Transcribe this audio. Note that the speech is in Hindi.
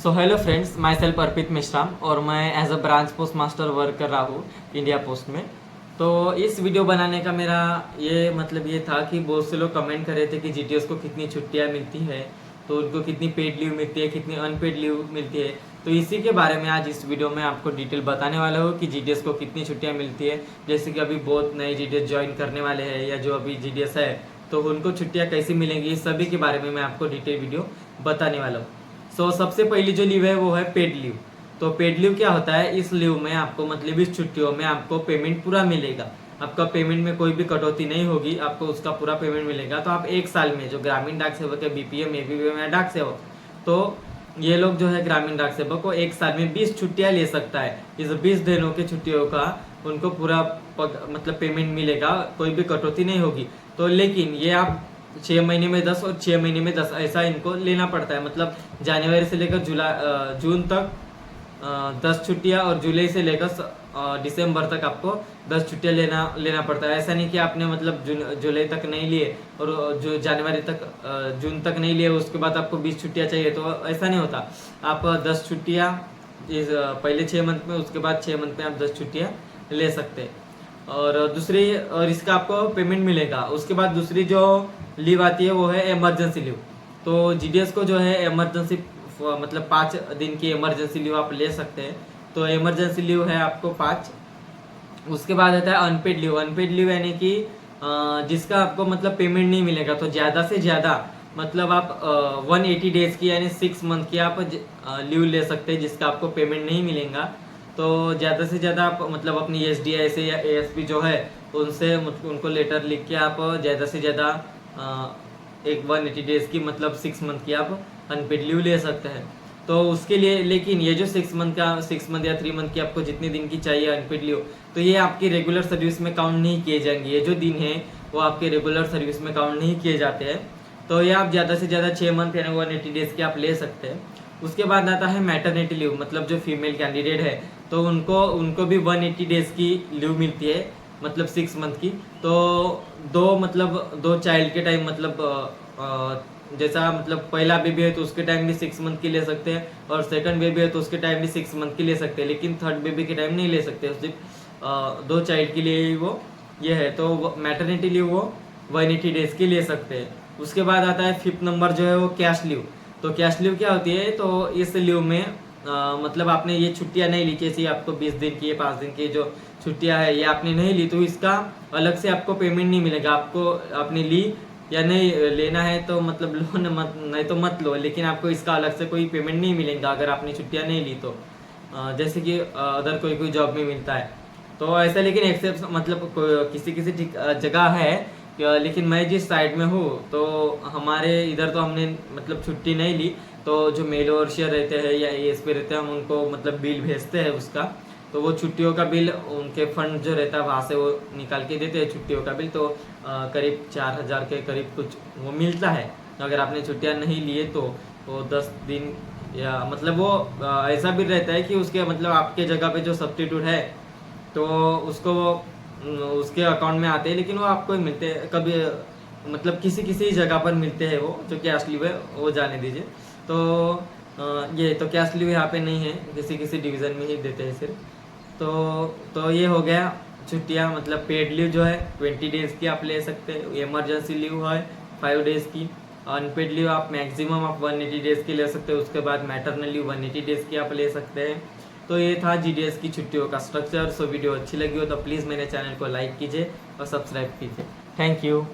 सो hello friends, myself Arpit Mishra और मैं as a branch post master work कर रहा हूँ इंडिया पोस्ट में। तो इस वीडियो बनाने का मेरा ये था कि बहुत से लोग कमेंट कर रहे थे कि जीटीएस को कितनी छुट्टियाँ मिलती है, तो उनको कितनी पेड लीव मिलती है, कितनी अनपेड लीव मिलती है। तो इसी के बारे में आज इस वीडियो में आपको डिटेल बताने वाला हूँ कि जीटीएस को कितनी छुट्टियाँ मिलती है। जैसे कि अभी बहुत नए जीटीएस ज्वाइन करने वाले हैं या जो अभी जीटीएस है तो उनको छुट्टियाँ कैसी मिलेंगी, इस सभी के बारे में मैं आपको डिटेल वीडियो बताने वाला हूँ। सबसे पहली जो लीव है वो है पेड लीव। तो पेड लीव क्या होता है, इस लीव में आपको मतलब इस छुट्टियों में आपको पेमेंट पूरा मिलेगा। आपका पेमेंट में कोई भी कटौती नहीं होगी, आपको उसका पूरा पेमेंट मिलेगा। तो आप एक साल में जो ग्रामीण डाक सेवक है, बीपीएम, एबीपीएम या डाक सेवक, तो ये लोग जो है ग्रामीण डाक सेवक को एक साल में 20 छुट्टियां ले सकता है। इस 20 दिनों की छुट्टियों का उनको पूरा मतलब पेमेंट मिलेगा, कोई भी कटौती नहीं होगी। तो लेकिन ये आप 6 महीने में 10 और 6 महीने में 10 ऐसा इनको लेना पड़ता है। मतलब जनवरी से लेकर जून तक 10 छुट्टियां और जुलाई से लेकर दिसंबर तक आपको 10 छुट्टियां लेना पड़ता है। ऐसा नहीं कि आपने मतलब जुलाई तक नहीं लिए और जो जनवरी तक जून तक नहीं लिए उसके बाद आपको 20 छुट्टियां चाहिए, तो ऐसा नहीं होता। आप 10 छुट्टियां इस पहले 6 मंथ में, उसके बाद 6 मंथ में आप 10 छुट्टियां ले सकते हैं। और इसका आपको पेमेंट मिलेगा। उसके बाद दूसरी जो लीव आती है वो है इमरजेंसी लीव। तो जीडीएस को जो है इमरजेंसी मतलब 5 दिन की इमरजेंसी लीव आप ले सकते हैं। तो इमरजेंसी लीव है आपको 5। उसके बाद आता है अनपेड लीव। अनपेड लीव यानी कि जिसका आपको मतलब पेमेंट नहीं मिलेगा। तो ज़्यादा से ज़्यादा मतलब आप 180 डेज की यानी 6 मंथ की आप लीव ले सकते हैं जिसका आपको पेमेंट नहीं मिलेगा। तो ज़्यादा से ज़्यादा आप मतलब अपनी एसडीआई से या एएसपी जो है उनसे उनको लेटर लिख के आप ज़्यादा से ज़्यादा एक 180 डेज की मतलब 6 मंथ की आप अनपेड लीव ले सकते हैं। तो उसके लिए लेकिन ये जो 6 मंथ या 3 मंथ की आपको जितने दिन की चाहिए अनपेड लीव, तो ये आपकी रेगुलर सर्विस में काउंट नहीं किए जाएंगे। ये जो दिन है वो आपके रेगुलर सर्विस में काउंट नहीं किए जाते हैं। तो ये आप ज़्यादा से ज़्यादा 6 मंथ यानी 180 डेज की आप ले सकते हैं। उसके बाद आता है मैटरनिटी लीव। मतलब जो फीमेल कैंडिडेट है तो उनको भी 180 डेज की लीव मिलती है, मतलब 6 मंथ की। तो दो चाइल्ड के टाइम मतलब जैसा मतलब पहला बेबी है तो उसके टाइम भी 6 मंथ की ले सकते हैं, और सेकंड बेबी है तो उसके टाइम भी 6 मंथ की ले सकते हैं, लेकिन थर्ड बेबी के टाइम नहीं ले सकते। सिर्फ 2 चाइल्ड के लिए वो ये है। तो मैटरनिटी लीव वो 180 डेज की ले सकते हैं। उसके बाद आता है 5th नंबर जो है वो कैश लीव। तो कैश लीव क्या होती है, तो इस लीव में मतलब आपने ये छुट्टियां नहीं ली, जैसे आपको 20 दिन की 5 दिन की जो छुट्टियां है ये आपने नहीं ली, तो इसका अलग से आपको पेमेंट नहीं मिलेगा। आपको आपने ली या नहीं लेना है तो मतलब लो, नहीं तो मत लो, लेकिन आपको इसका अलग से कोई पेमेंट नहीं मिलेगा अगर आपने छुट्टियां नहीं ली तो। जैसे कि अदर कोई जॉब में मिलता है तो ऐसा। लेकिन एक्सेप्ट मतलब किसी जगह है लेकिन मैं जिस साइड में हूँ तो हमारे इधर तो हमने मतलब छुट्टी नहीं ली। तो जो मेल ओवरशियर रहते हैं या एएसपी रहते हैं, हम उनको मतलब बिल भेजते हैं उसका। तो वो छुट्टियों का बिल उनके फंड जो रहता है वहाँ से वो निकाल के देते हैं छुट्टियों का बिल। तो करीब 4000 के करीब कुछ वो मिलता है। अगर आपने छुट्टियाँ नहीं लिए तो वो 10 दिन या मतलब वो ऐसा भी रहता है कि उसके मतलब आपके जगह पे जो सब्स्टिट्यूट है तो उसको उसके अकाउंट में आते हैं, लेकिन वो आपको मिलते हैं कभी मतलब किसी जगह पर मिलते हैं। वो जो कैश लीव है वो जाने दीजिए। तो ये तो कैश लीव यहाँ पे नहीं है, किसी डिवीज़न में ही देते हैं सिर्फ। तो ये हो गया छुट्टियाँ। मतलब पेड लीव जो है 20 डेज़ की आप ले सकते हैं। इमरजेंसी लीव है 5 डेज़ की। अनपेड लीव आप मैक्सिमम आप 180 डेज़ की ले सकते हैं। उसके बाद मैटरनल लीव 180 डेज़ की आप ले सकते हैं। तो ये था जीडीएस की छुट्टियों का स्ट्रक्चर। वीडियो अच्छी लगी हो तो प्लीज़ मेरे चैनल को लाइक कीजिए और सब्सक्राइब कीजिए। Thank you.